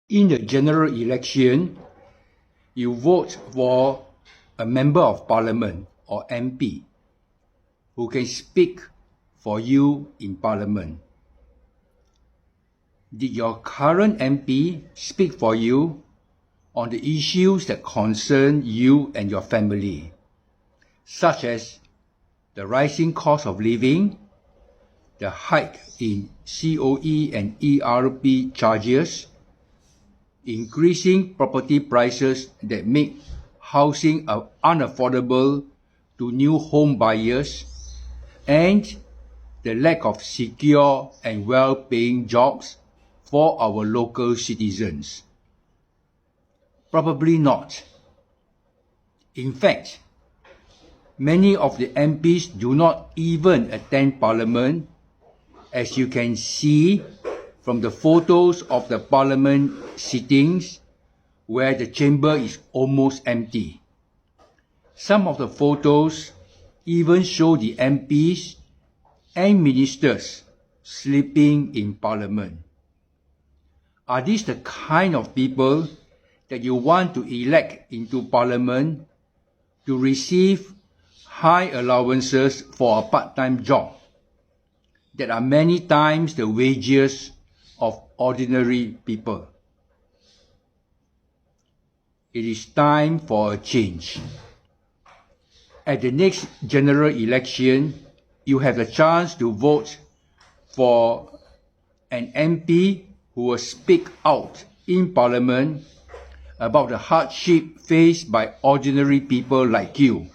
In the general election, you vote for a member of parliament or MP who can speak for you in parliament. Did your current MP speak for you on the issues that concern you and your family, such as the rising cost of living, the hike in COE and ERP charges, increasing property prices that make housing unaffordable to new home buyers, and the lack of secure and well-paying jobs for our local citizens? Probably not. In fact, many of the MPs do not even attend Parliament, as you can see from the photos of the Parliament sittings where the chamber is almost empty. Some of the photos even show the MPs and ministers sleeping in Parliament. Are these the kind of people that you want to elect into Parliament to receive high allowances for a part-time job that are many times the wages of ordinary people? It is time for a change. At the next general election, you have the chance to vote for an MP who will speak out in Parliament about the hardship faced by ordinary people like you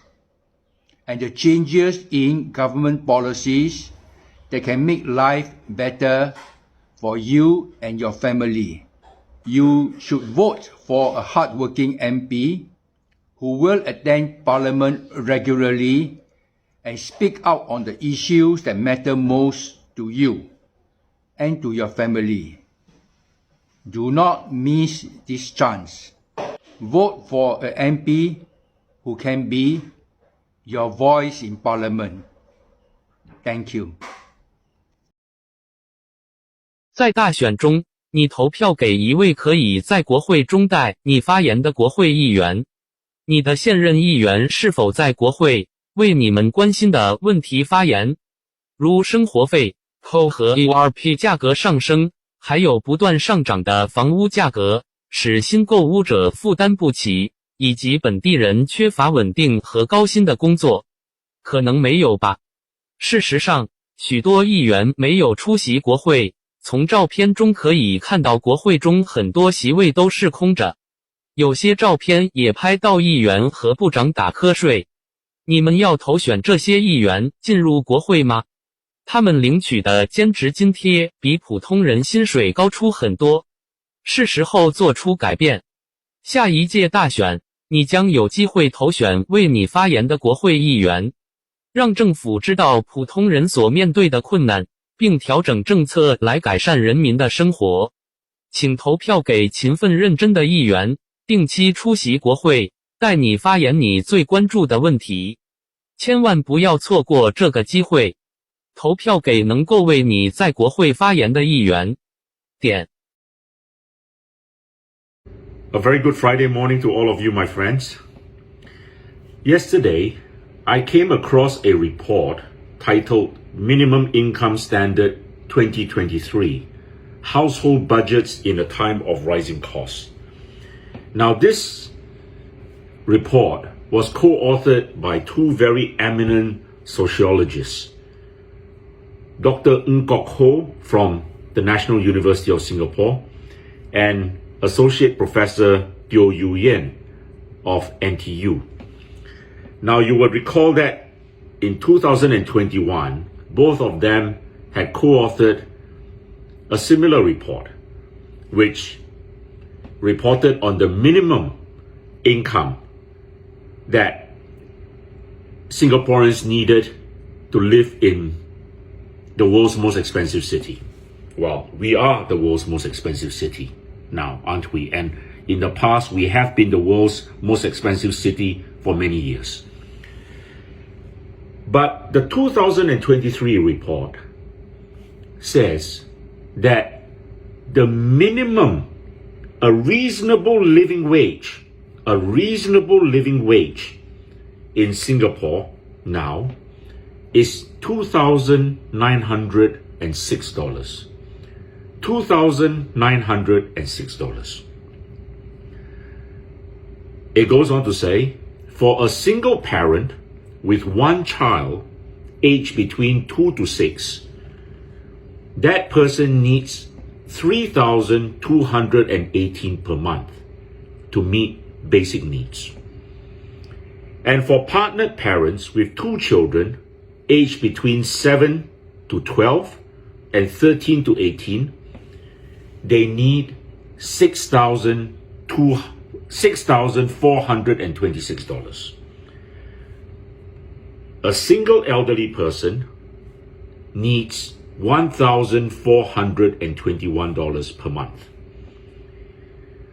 and the changes in government policies that can make life better for you and your family. You should vote for a hardworking MP who will attend Parliament regularly and speak out on the issues that matter most to you and to your family. Do not miss this chance. Vote for an MP who can be your voice in Parliament. Thank you. 在大选中，你投票给一位可以在国会中代你发言的国会议员。你的现任议员是否在国会为你们关心的问题发言，如生活费、扣和 ERP 价格上升，还有不断上涨的房屋价格，使新购屋者负担不起，以及本地人缺乏稳定和高薪的工作？可能没有吧。事实上，许多议员没有出席国会，从照片中可以看到国会中很多席位都是空着。有些照片也拍到议员和部长打瞌睡。你们要投选这些议员进入国会吗？他们领取的兼职津贴比普通人薪水高出很多。是时候做出改变。下一届大选，你将有机会投选为你发言的国会议员，让政府知道普通人所面对的困难，并调整政策来改善人民的生活。请投票给勤奋认真的议员，定期出席国会，带你发言你最关注的问题。千万不要错过这个机会。投票给能够为你在国会发言的议员。点。A very good Friday morning to all of you, my friends. Yesterday, I came across a report titled Minimum Income Standard 2023, Household Budgets in a Time of Rising Costs. Now, this report was co-authored by two very eminent sociologists, Dr. Ng Kok Ho from the National University of Singapore and Associate Professor Teo Yu Yen of NTU. Now, you will recall that in 2021, both of them had co-authored a similar report, which reported on the minimum income that Singaporeans needed to live in the world's most expensive city. Well, we are the world's most expensive city now, aren't we? And in the past, we have been the world's most expensive city for many years. But the 2023 report says that the minimum a reasonable living wage in Singapore now is $2,906. $2,906. It goes on to say, for a single parent with one child aged between 2 to 6, that person needs $3,218 per month to meet basic needs. And for partnered parents with 2 children aged between 7 to 12 and 13 to 18, they need $6,426. A single elderly person needs $1,421 per month.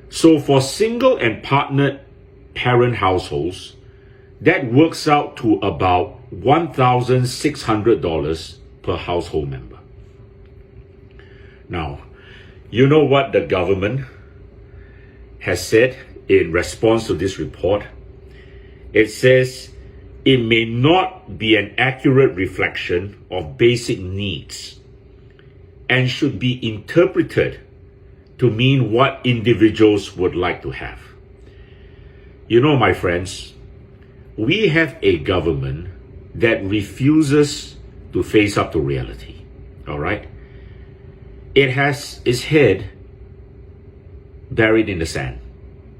So for single and partnered parent households, that works out to about $1,600 per household member. Now, you know what the government has said in response to this report? It says it may not be an accurate reflection of basic needs and should be interpreted to mean what individuals would like to have. You know, my friends, we have a government that refuses to face up to reality, all right? It has its head buried in the sand,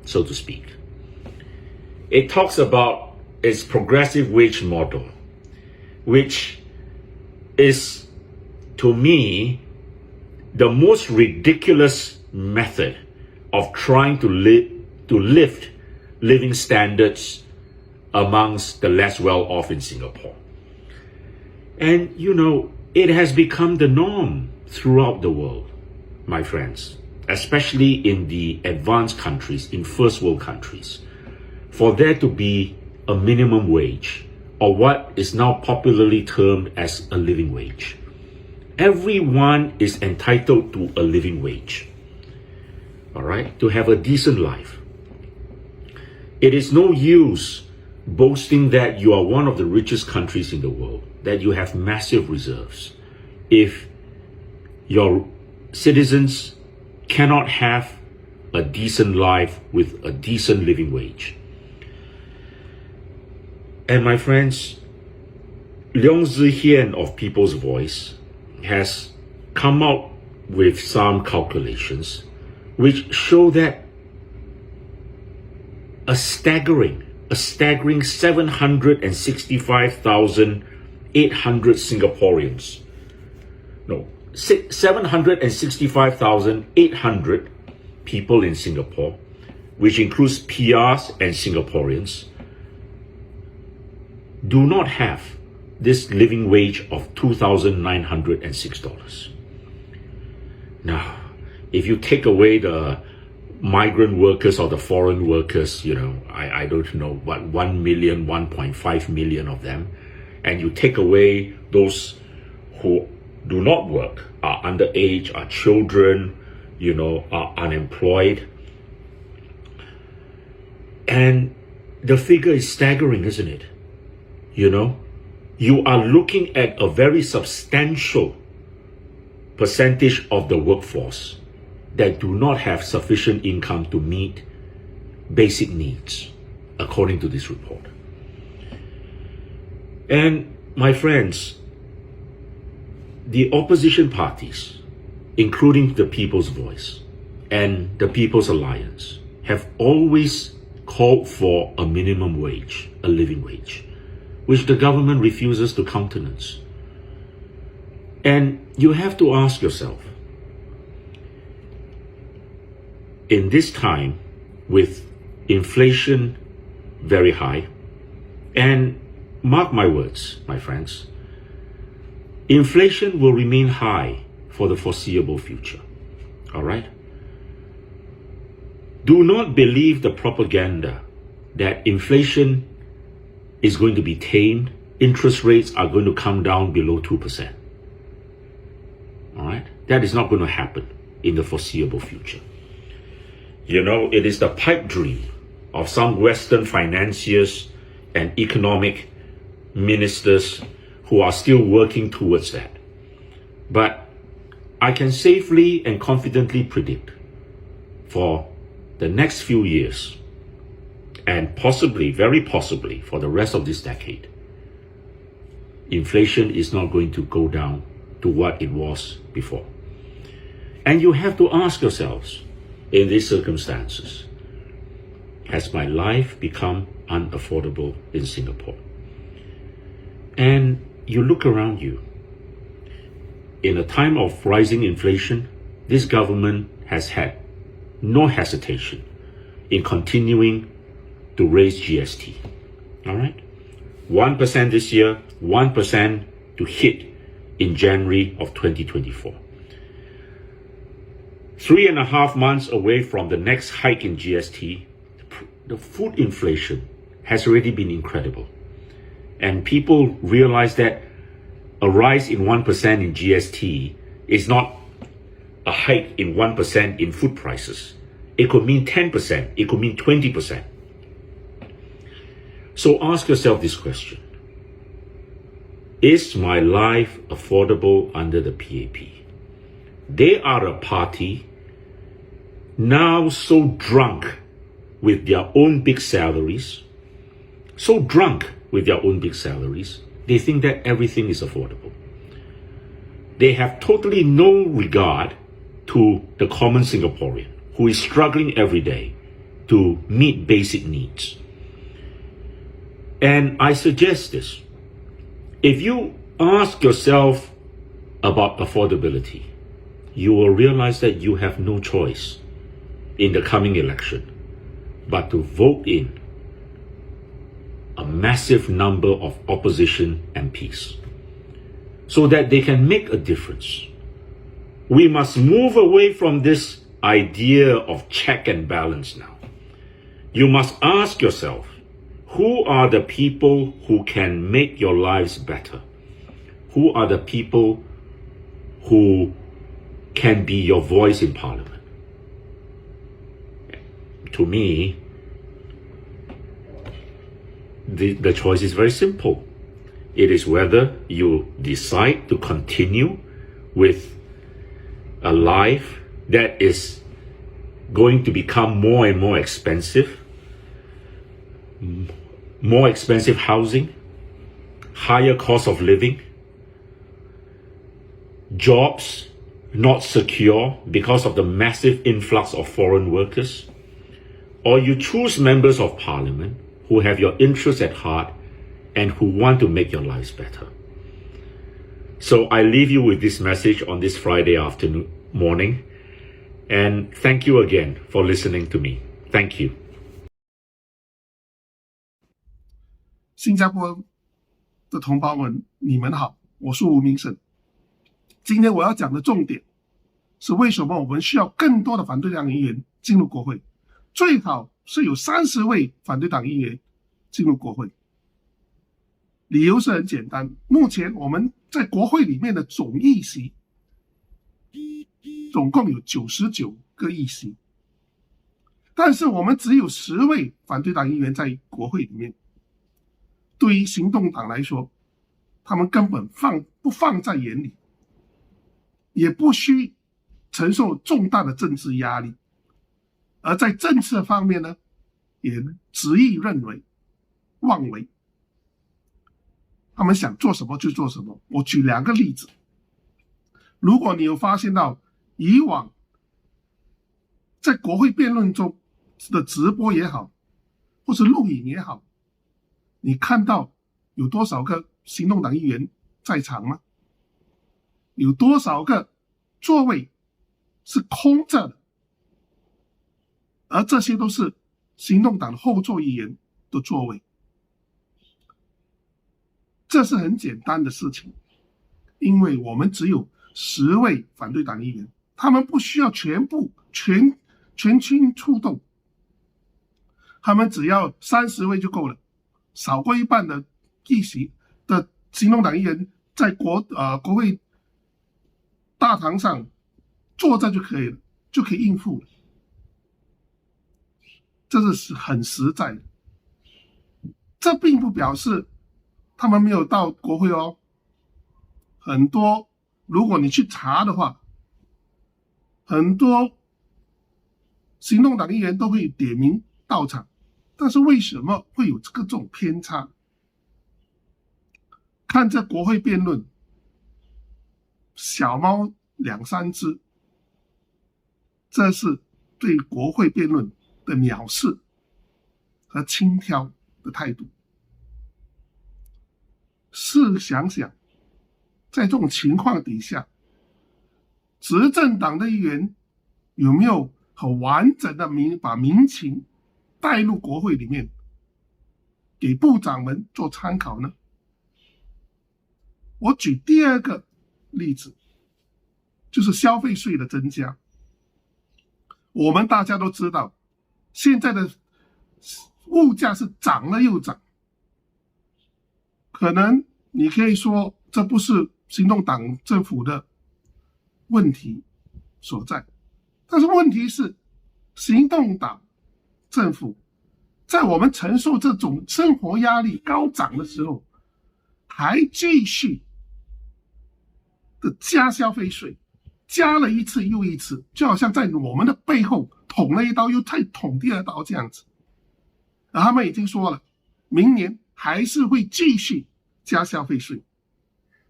so to speak. It talks about its progressive wage model, which is, to me, the most ridiculous method of trying to lift living standards amongst the less well-off in Singapore. And, you know, it has become the norm throughout the world, my friends, especially in the advanced countries, in first world countries, for there to be a minimum wage, or what is now popularly termed as a living wage. Everyone is entitled to a living wage, all right, to have a decent life. It is no use boasting that you are one of the richest countries in the world, that you have massive reserves, if your citizens cannot have a decent life with a decent living wage. And my friends, Leong Zi-Hian of People's Voice has come out with some calculations which show that a staggering 765,800 Singaporeans, 765,800 people in Singapore, which includes PRs and Singaporeans, do not have this living wage of $2,906. Now, if you take away the migrant workers or the foreign workers, you know, I don't know, what, 1 million, 1.5 million of them, and you take away those who do not work, are underage, are children, you know, are unemployed. And the figure is staggering, isn't it? You know, you are looking at a very substantial percentage of the workforce that do not have sufficient income to meet basic needs, according to this report. And my friends, the opposition parties, including the People's Voice and the People's Alliance, have always called for a minimum wage, a living wage, which the government refuses to countenance. And you have to ask yourself, in this time with inflation very high, and mark my words, my friends, inflation will remain high for the foreseeable future, all right? Do not believe the propaganda that inflation is going to be tamed, interest rates are going to come down below 2%. All right? That is not going to happen in the foreseeable future. You know, it is the pipe dream of some Western financiers and economic ministers who are still working towards that. But I can safely and confidently predict for the next few years, and possibly, very possibly, for the rest of this decade, inflation is not going to go down to what it was before. And you have to ask yourselves, in these circumstances, has my life become unaffordable in Singapore? And you look around you. In a time of rising inflation, this government has had no hesitation in continuing to raise GST. All right? 1% this year, 1% to hit in January of 2024. 3.5 months away from the next hike in GST, the food inflation has already been incredible. And people realize that a rise in 1% in GST is not a hike in 1% in food prices. It could mean 10%, it could mean 20%. So ask yourself this question. Is my life affordable under the PAP? They are a party now so drunk with their own big salaries, they think that everything is affordable. They have totally no regard to the common Singaporean who is struggling every day to meet basic needs. And I suggest this. If you ask yourself about affordability, you will realize that you have no choice in the coming election but to vote in a massive number of opposition MPs so that they can make a difference. We must move away from this idea of check and balance now. You must ask yourself, who are the people who can make your lives better? Who are the people who can be your voice in Parliament? To me, the choice is very simple. It is whether you decide to continue with a life that is going to become more and more expensive housing, higher cost of living, jobs not secure because of the massive influx of foreign workers, or you choose members of Parliament who have your interests at heart and who want to make your lives better. So I leave you with this message on this Friday morning, and thank you again for listening to me. Thank you. 新加坡的同胞们，你们好，我是吴明胜。今天我要讲的重点是为什么我们需要更多的反对党议员进入国会，最好是有30位反对党议员进入国会。理由是很简单，目前我们在国会里面的总议席总共有99个议席，但是我们只有10位反对党议员在国会里面。对于行动党来说，他们根本不放在眼里，也不需承受重大的政治压力，而在政策方面呢，也执意认为妄为，他们想做什么就做什么。我举2个例子，如果你有发现到以往在国会辩论中的直播也好，或是录影也好，你看到有多少个行动党议员在场吗？有多少个座位是空着的？而这些都是行动党的后座议员的座位。这是很简单的事情，因为我们只有10位反对党议员，他们不需要全军出动，他们只要30位就够了。少过一半的议席的行动党议员在国会大堂上坐着就可以了，就可以应付了。这是很实在的。这并不表示他们没有到国会哦。很多，如果你去查的话，很多行动党议员都会点名到场，但是为什么会有这种偏差？看这国会辩论，小猫2、3只，这是对国会辩论的藐视和轻佻的态度。试想想，在这种情况底下，执政党的议员有没有很完整的把民情带入国会里面，给部长们做参考呢？我举第二个例子，就是消费税的增加。我们大家都知道，现在的物价是涨了又涨。可能你可以说这不是行动党政府的问题所在，但是问题是行动党政府在我们承受这种生活压力高涨的时候，还继续的加消费税，加了一次又一次，就好像在我们的背后捅了一刀又再捅第二刀这样子。而他们已经说了，明年还是会继续加消费税，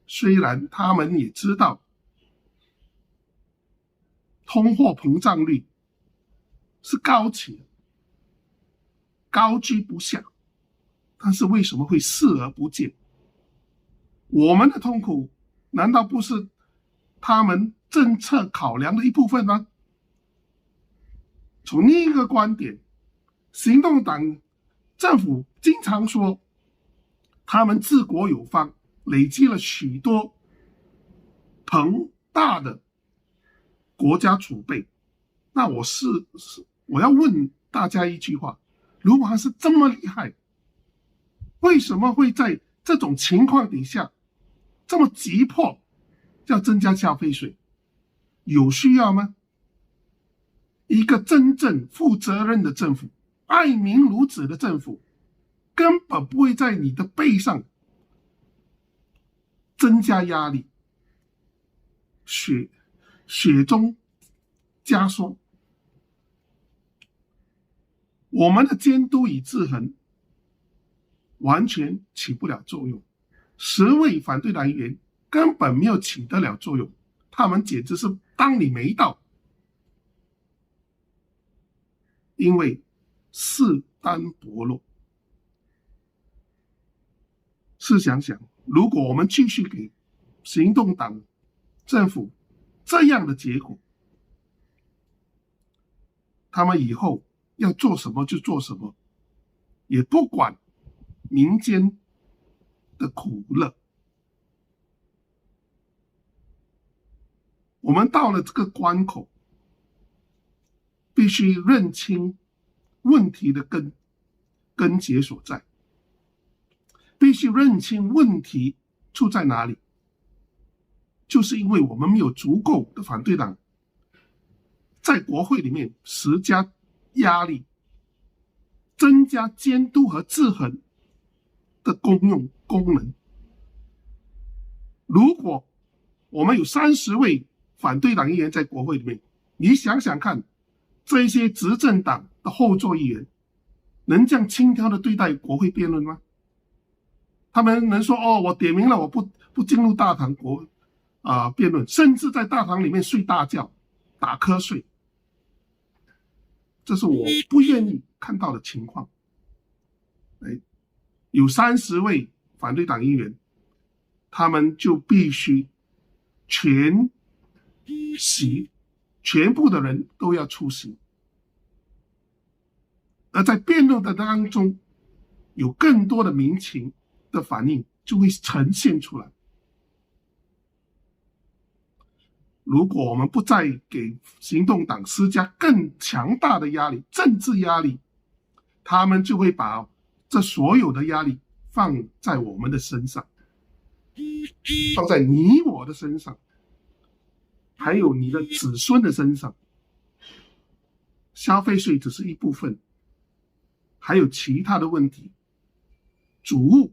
虽然他们也知道通货膨胀率是高企的，高居不下，但是为什么会视而不见？我们的痛苦难道不是他们政策考量的一部分吗？从另一个观点，行动党政府经常说他们治国有方，累积了许多庞大的国家储备。那我要问大家一句话，如果他是这么厉害，为什么会在这种情况底下这么急迫要增加消费税？有需要吗？一个真正负责任的政府，爱民如子的政府，根本不会在你的背上增加压力，雪中加霜。我们的监督与制衡完全起不了作用，10位反对党议员根本没有起得了作用，他们简直是当你没到，因为势单薄弱。试想想，如果我们继续给行动党政府这样的结果，他们以后要做什么就做什么，也不管民间的苦乐。我们到了这个关口，必须认清问题的根结所在，必须认清问题出在哪里，就是因为我们没有足够的反对党在国会里面施加压力，增加监督和制衡的功能。如果我们有30位反对党议员在国会里面，你想想看，这些执政党的后座议员能这样轻佻的对待国会辩论吗？他们能说我点名了，我不进入大堂辩论，甚至在大堂里面睡大觉打瞌睡？这是我不愿意看到的情况。有30位反对党议员，他们就必须全部的人都要出席，而在辩论的当中，有更多的民情的反应就会呈现出来。如果我们不再给行动党施加更强大的压力，政治压力，他们就会把这所有的压力放在我们的身上，放在你我的身上，还有你的子孙的身上。消费税只是一部分，还有其他的问题，主物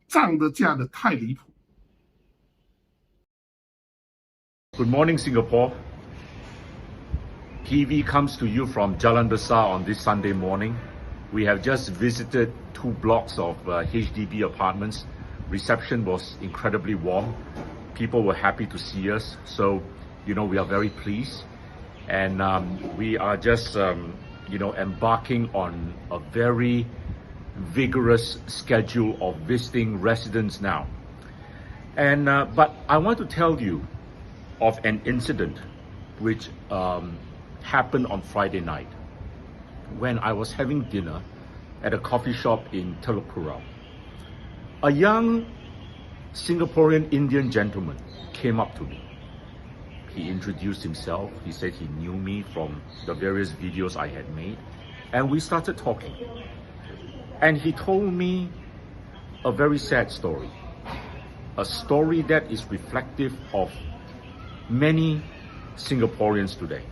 涨的价的太离谱。Good morning, Singapore. PV comes to you from Jalan Besar on this Sunday morning. We have just visited 2 blocks of HDB apartments. Reception was incredibly warm. People were happy to see us. So, we are very pleased. And we are just, embarking on a very vigorous schedule of visiting residents now. And but I want to tell you of an incident which happened on Friday night when I was having dinner at a coffee shop in Teluk Kurau. A young Singaporean Indian gentleman came up to me. He introduced himself. He said he knew me from the various videos I had made, and we started talking. And he told me a very sad story, a story that is reflective of many Singaporeans today.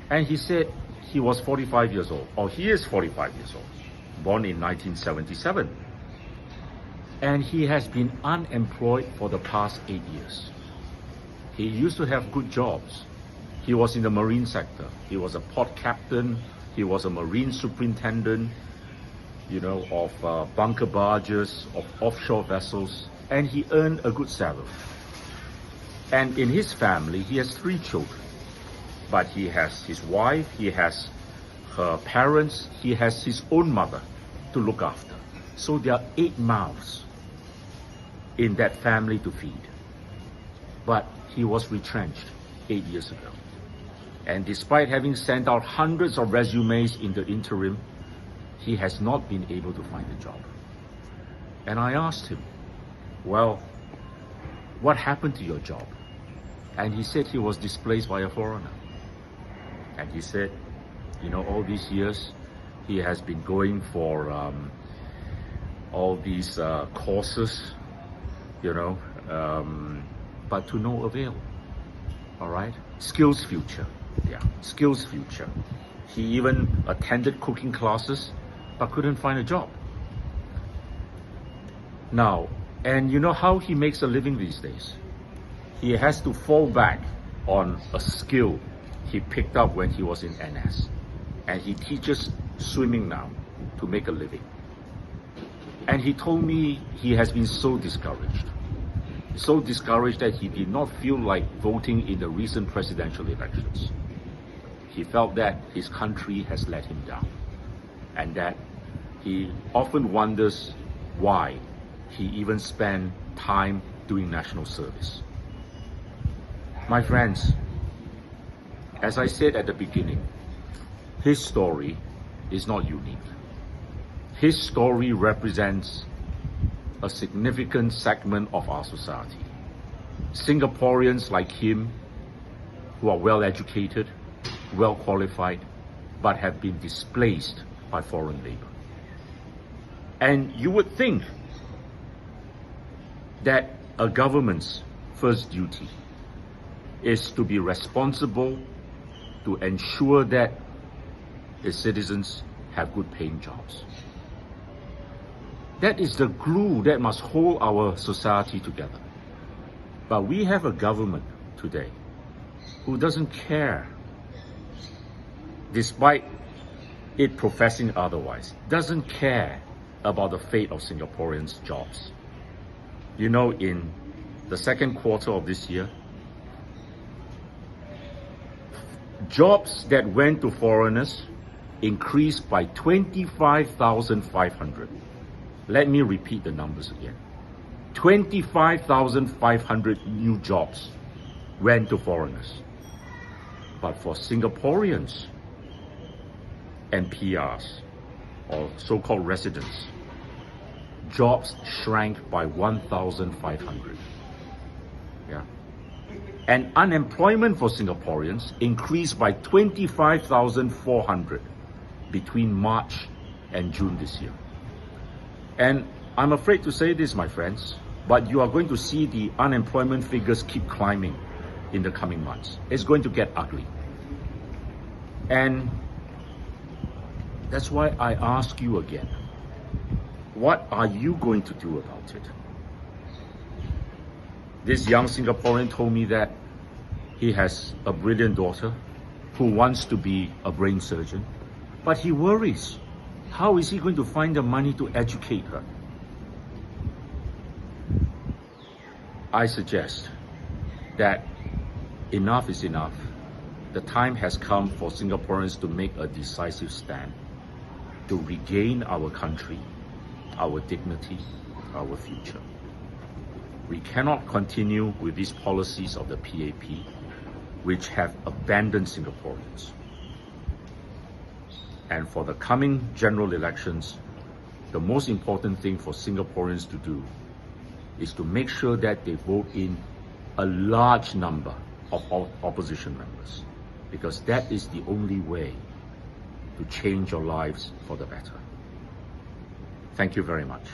And he said he was 45 years old, or he is 45 years old, born in 1977. And he has been unemployed for the past 8 years. He used to have good jobs. He was in the marine sector. He was a port captain. He was a marine superintendent, of bunker barges, of offshore vessels, and he earned a good salary. And in his family, he has 3 children. But he has his wife, he has her parents, he has his own mother to look after. So there are 8 mouths in that family to feed. But he was retrenched 8 years ago. And despite having sent out hundreds of resumes in the interim, he has not been able to find a job. And I asked him, well, what happened to your job? And he said he was displaced by a foreigner. And he said, all these years, he has been going for all these courses, but to no avail. All right? Skills future. Yeah, skills future. He even attended cooking classes, but couldn't find a job. Now, and you know how he makes a living these days? He has to fall back on a skill he picked up when he was in NS. And he teaches swimming now to make a living. And he told me he has been so discouraged. So discouraged that he did not feel like voting in the recent presidential elections. He felt that his country has let him down. And that he often wonders why he even spent time doing national service. My friends, as I said at the beginning, his story is not unique. His story represents a significant segment of our society. Singaporeans like him, who are well educated, well qualified, but have been displaced by foreign labor. And you would think that a government's first duty is to be responsible to ensure that its citizens have good paying jobs. That is the glue that must hold our society together. But we have a government today who doesn't care, despite it professing otherwise, doesn't care about the fate of Singaporeans' jobs. In the second quarter of this year, jobs that went to foreigners increased by 25,500. Let me repeat the numbers again. 25,500 new jobs went to foreigners. But for Singaporeans and PRs, or so-called residents, jobs shrank by 1,500. Yeah. And unemployment for Singaporeans increased by 25,400 between March and June this year. And I'm afraid to say this, my friends, but you are going to see the unemployment figures keep climbing in the coming months. It's going to get ugly. And That's why I ask you again, what are you going to do about it? This young Singaporean told me that he has a brilliant daughter who wants to be a brain surgeon, but he worries. How is he going to find the money to educate her? I suggest that enough is enough. The time has come for Singaporeans to make a decisive stand, to regain our country, our dignity, our future. We cannot continue with these policies of the PAP, which have abandoned Singaporeans. And for the coming general elections, the most important thing for Singaporeans to do is to make sure that they vote in a large number of opposition members, because that is the only way to change your lives for the better. Thank you very much.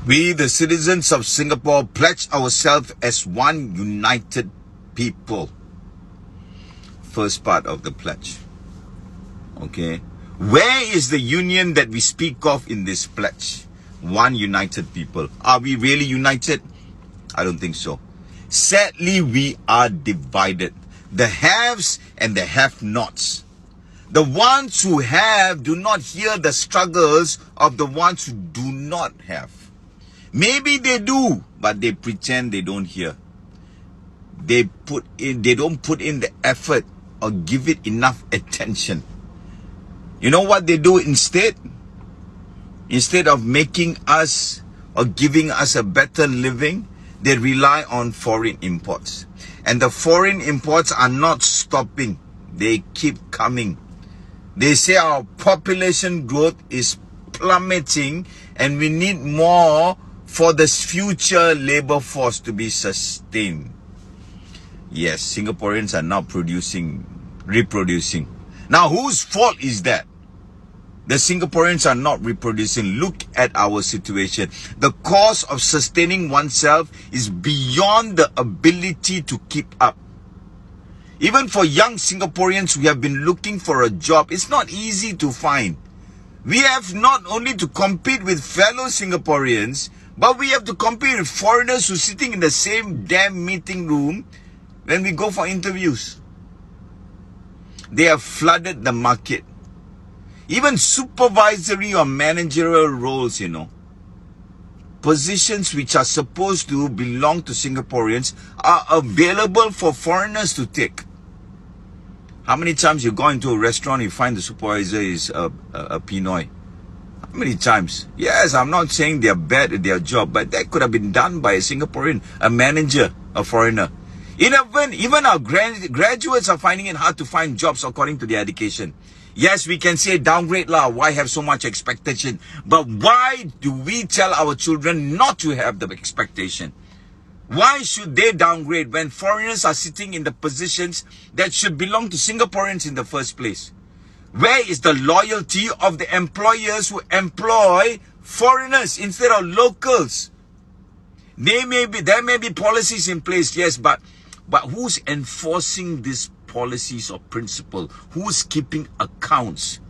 We, the citizens of Singapore, pledge ourselves as one united people. First part of the pledge. Okay. Where is the union that we speak of in this pledge? One united people. Are we really united? I don't think so. Sadly, we are divided. The haves and the have-nots. The ones who have do not hear the struggles of the ones who do not have. Maybe they do, but they pretend they don't hear. They don't put in the effort or give it enough attention. You know what they do instead? Instead of making us or giving us a better living, they rely on foreign imports. And the foreign imports are not stopping. They keep coming. They say our population growth is plummeting and we need more for this future labor force to be sustained. Yes, Singaporeans are now reproducing. Now, whose fault is that? The Singaporeans are not reproducing. Look at our situation. The cost of sustaining oneself is beyond the ability to keep up. Even for young Singaporeans who have been looking for a job, it's not easy to find. We have not only to compete with fellow Singaporeans, but we have to compete with foreigners who are sitting in the same damn meeting room when we go for interviews. They have flooded the market. Even supervisory or managerial roles, positions which are supposed to belong to Singaporeans are available for foreigners to take. How many times you go into a restaurant, you find the supervisor is a Pinoy? How many times? Yes, I'm not saying they're bad at their job, but that could have been done by a Singaporean, a manager, a foreigner. Even our graduates are finding it hard to find jobs according to their education. Yes, we can say downgrade lah. Why have so much expectation? But why do we tell our children not to have the expectation? Why should they downgrade when foreigners are sitting in the positions that should belong to Singaporeans in the first place? Where is the loyalty of the employers who employ foreigners instead of locals? There may be policies in place, yes, but who's enforcing these policies or principle? Who's keeping accounts?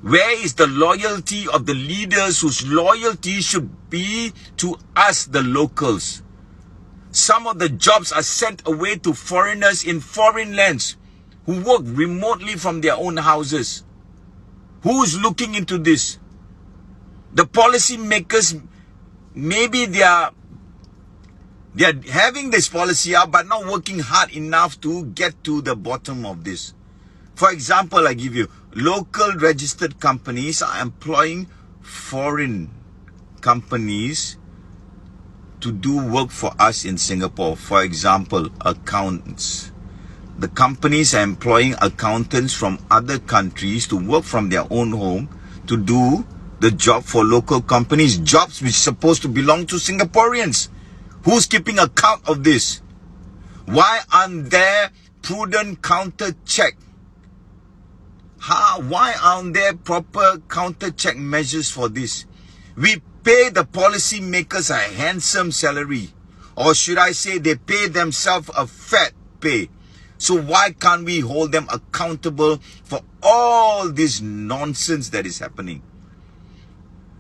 Where is the loyalty of the leaders whose loyalty should be to us, the locals? Some of the jobs are sent away to foreigners in foreign lands who work remotely from their own houses. Who's looking into this? The policy makers, maybe they are having this policy up, but not working hard enough to get to the bottom of this. For example, I give you, local registered companies are employing foreign companies to do work for us in Singapore. For example, accountants. The companies are employing accountants from other countries to work from their own home to do the job for local companies, jobs which are supposed to belong to Singaporeans. Who's keeping account of this? Why aren't there prudent counter check? Why aren't there proper counter check measures for this? We pay the policy makers a handsome salary, or should I say they pay themselves a fat pay. So why can't we hold them accountable for all this nonsense that is happening?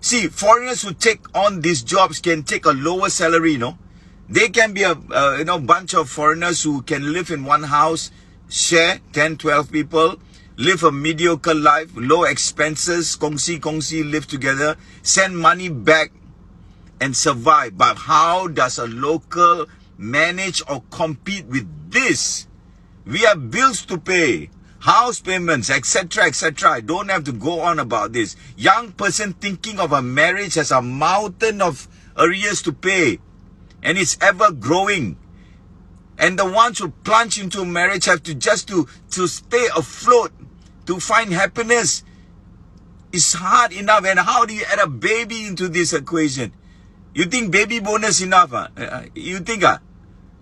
See, foreigners who take on these jobs can take a lower salary, They can be a bunch of foreigners who can live in one house, share 10, 12 people, live a mediocre life, low expenses, kongsi, live together, send money back and survive. But how does a local manage or compete with this? We have bills to pay, house payments, etc., etc. I don't have to go on about this. Young person thinking of a marriage has a mountain of arrears to pay, and it's ever growing. And the ones who plunge into marriage have to just to stay afloat, to find happiness. It's hard enough. And how do you add a baby into this equation? You think baby bonus enough? You think?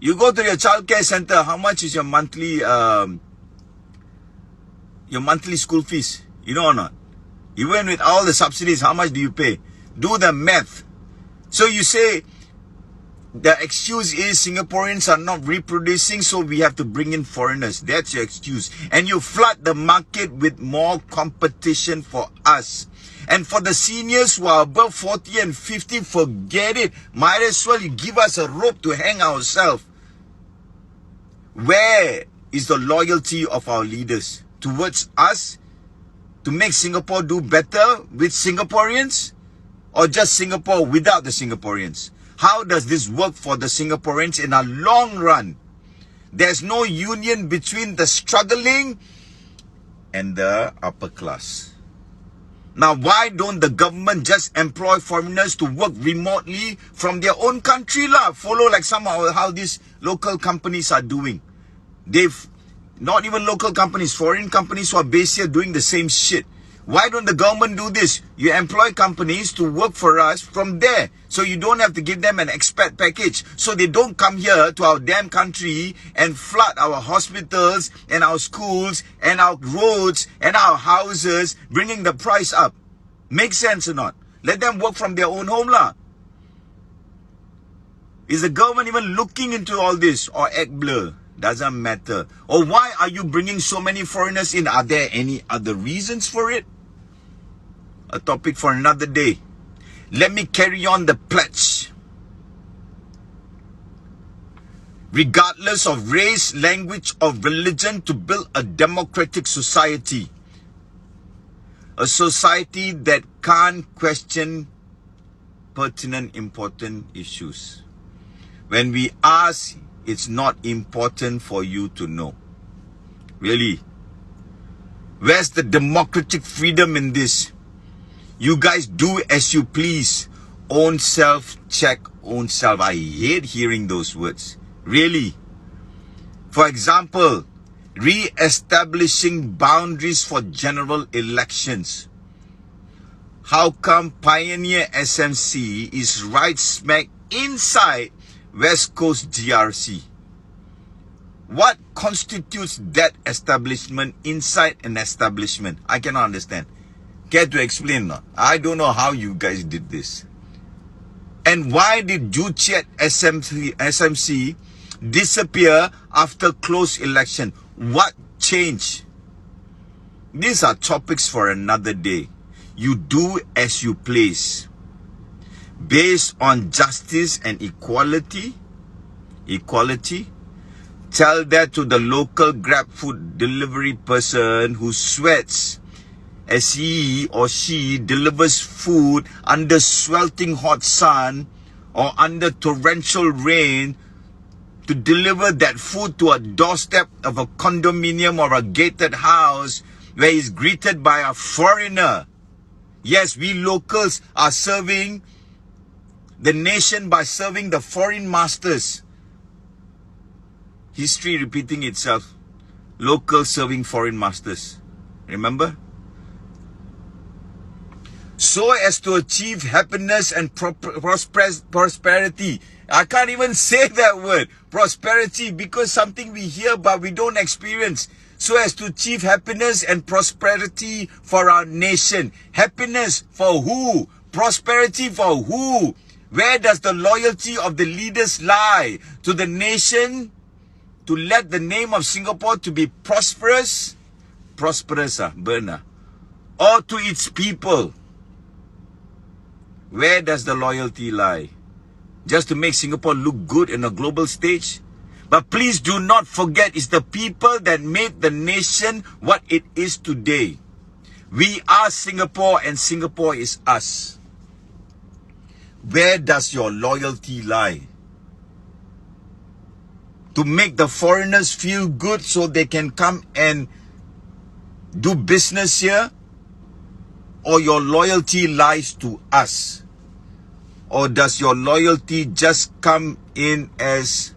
You go to your childcare center. How much is your monthly school fees? You know or not? Even with all the subsidies, how much do you pay? Do the math. So you say the excuse is Singaporeans are not reproducing, so we have to bring in foreigners. That's your excuse. And you flood the market with more competition for us. And for the seniors who are above 40 and 50, forget it. Might as well you give us a rope to hang ourselves. Where is the loyalty of our leaders towards us to make Singapore do better with Singaporeans, or just Singapore without the Singaporeans? How does this work for the Singaporeans in a long run? There's no union between the struggling and the upper class. Now, why don't the government just employ foreigners to work remotely from their own country? Follow like somehow how these local companies are doing. They've, not even local companies, foreign companies who are based here doing the same shit. Why don't the government do this? You employ companies to work for us from there. So you don't have to give them an expat package. So they don't come here to our damn country and flood our hospitals and our schools and our roads and our houses, bringing the price up. Make sense or not? Let them work from their own home. Is the government even looking into all this, or act blur? Doesn't matter. Or why are you bringing so many foreigners in? Are there any other reasons for it? A topic for another day. Let me carry on the pledge. Regardless of race, language, or religion, to build a democratic society. A society that can't question pertinent, important issues. When we ask, it's not important for you to know. Really? Where's the democratic freedom in this? You guys do as you please. Own self, check own self. I hate hearing those words. Really? For example, re-establishing boundaries for general elections. How come Pioneer SMC is right smack inside West Coast GRC? What constitutes that establishment inside an establishment? I cannot understand. Care to explain now? I don't know how you guys did this. And why did Juchet SMC disappear after close election? What changed? These are topics for another day. You do as you please. Based on justice and equality. Tell that to the local Grab food delivery person who sweats as he or she delivers food under sweltering hot sun or under torrential rain, to deliver that food to a doorstep of a condominium or a gated house where he's greeted by a foreigner. Yes, we locals are serving the nation by serving the foreign masters. History repeating itself. Locals serving foreign masters. Remember? So as to achieve happiness and prosperity. I can't even say that word. Prosperity, because something we hear but we don't experience. So as to achieve happiness and prosperity for our nation. Happiness for who? Prosperity for who? Where does the loyalty of the leaders lie? To the nation? to let the name of Singapore to be prosperous, Bernard, or to its people? Where does the loyalty lie? Just to make Singapore look good in a global stage? But please do not forget, it's the people that made the nation what it is today. We are Singapore and Singapore is us. Where does your loyalty lie? To make the foreigners feel good so they can come and do business here? Or your loyalty lies to us? Or does your loyalty just come in as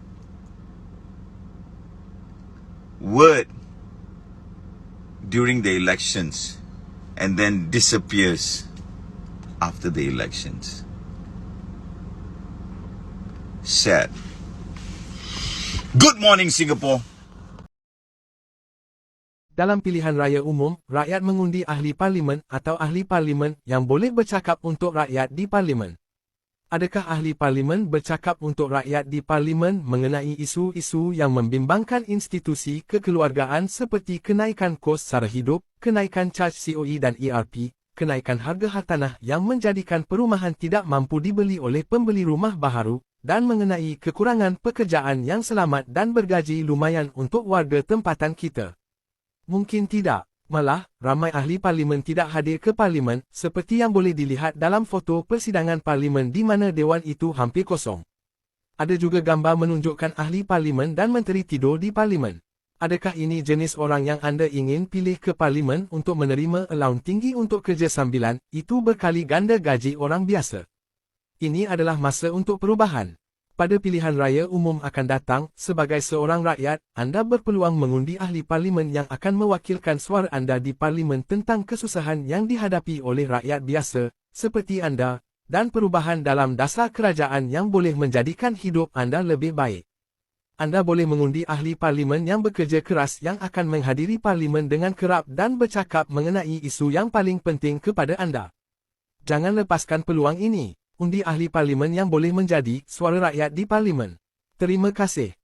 word during the elections and then disappears after the elections? Sad. Good morning, Singapore. Dalam pilihan raya umum, rakyat mengundi ahli parlimen atau ahli parlimen yang boleh bercakap untuk rakyat di parlimen. Adakah ahli parlimen bercakap untuk rakyat di parlimen mengenai isu-isu yang membimbangkan institusi kekeluargaan seperti kenaikan kos sara hidup, kenaikan caj COE dan ERP, kenaikan harga hartanah yang menjadikan perumahan tidak mampu dibeli oleh pembeli rumah baharu, dan mengenai kekurangan pekerjaan yang selamat dan bergaji lumayan untuk warga tempatan kita? Mungkin tidak. Malah, ramai ahli parlimen tidak hadir ke parlimen, seperti yang boleh dilihat dalam foto persidangan parlimen di mana dewan itu hampir kosong. Ada juga gambar menunjukkan ahli parlimen dan menteri tidur di parlimen. Adakah ini jenis orang yang anda ingin pilih ke parlimen untuk menerima allowance tinggi untuk kerja sambilan, itu berkali ganda gaji orang biasa? Ini adalah masa untuk perubahan. Pada pilihan raya umum akan datang, sebagai seorang rakyat, anda berpeluang mengundi ahli parlimen yang akan mewakilkan suara anda di parlimen tentang kesusahan yang dihadapi oleh rakyat biasa, seperti anda, dan perubahan dalam dasar kerajaan yang boleh menjadikan hidup anda lebih baik. Anda boleh mengundi ahli parlimen yang bekerja keras yang akan menghadiri parlimen dengan kerap dan bercakap mengenai isu yang paling penting kepada anda. Jangan lepaskan peluang ini. Undi ahli parlimen yang boleh menjadi suara rakyat di parlimen. Terima kasih.